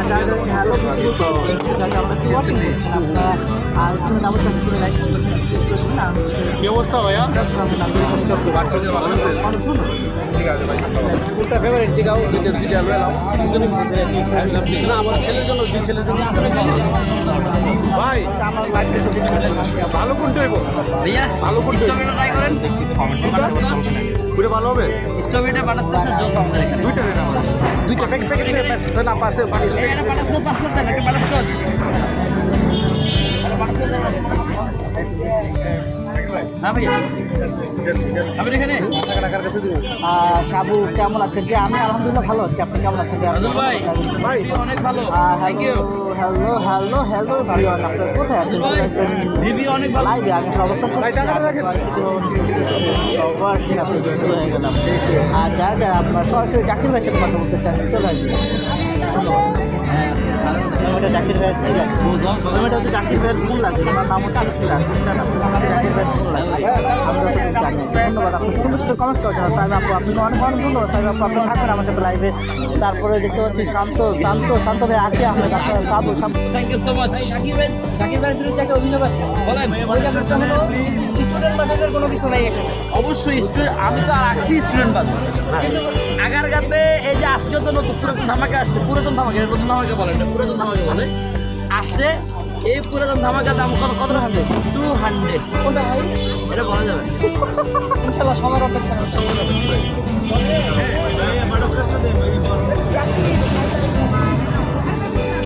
Hello কি অবস্থা ভাইয়া? কোনটা ফেভারিট জায়গাও দুইটা আমার ছেলের জন্য দুই ছেলের জন্য ভাই ভালো কোনটা হইব? ভাইয়া ভালো কোনটা? স্ট্রবেরিটা ট্রাই করেন। ওটা ভালো হবে? স্ট্রবেরিটা বাটারস্কচের জুস আমাদের এখানে দুইটা নেন আমার। দুইটা প্যাকেট না পার্সেল এটা বাটারস্কচ দেন একটা বাটারস্কচ হ্যাঁ ভাইয়া আপনি এখানে টাকার কাছে দিব। সাবু কেমন আছেন? যে আমি আলহামদুলিল্লাহ ভালো আছি। আপনি কেমন আছেন? রাজুল ভাই ভাই অনেক ভালো thank you hello hello hello আপনার কোথায় আছেন? রিভিউ অনেক ভালো লাইভে আমি অবস্থান ভাই, টাকাটা রাখেন। সবার আপনি যুক্ত হয়ে গেলাম। আর যারা যারা আপনার সরাসরি জাকির ভাইয়ের সাথে কথা বলতে চান চলে আসবেন। এটা জাকির ভাইয়ের কি লাগবে? এটা হচ্ছে জাকির ভাইয়ের ফুল লাগবে। আমার নাম হচ্ছে ইসলাম। জাকির ভাইয়ের ফুল লাগবে। আমরা তো জানি। ধন্যবাদ আপনি সুন্দর সুন্দর কমেন্ট করেছেন সাহেব আপু। আপনি অনেক অনেক ধন্যবাদ সাহেব আপু। আপনি থাকবেন আমার সাথে লাইভে। তারপরে দেখতে পাচ্ছি শান্ত ভাই আগে আপনার সাবু thank you so much Zakir ভাইয়ের বিরুদ্ধে একটা অভিযোগ আছে। বলেন অভিযোগটা হলো স্টুডেন্ট বাজারের কোনো কিছু নাই এখানে। অবশ্যই স্টুডেন্ট আমি তো রাখছি স্টুডেন্ট বাস কিন্তু আগারগাতে এই যে আজকে তো নতুন পুরাতন ধামাকা আসছে পুরাতন ধামাকা এটা নতুন ধামাকা বলে না পুরাতন ধামাকা বলে আসছে এই পুরাতন ধামাকা দাম কত রাখছে 200 কোনটা ভাই? এটা বলা যাবে ইনশাল্লাহ সময়ের অপেক্ষা করছি।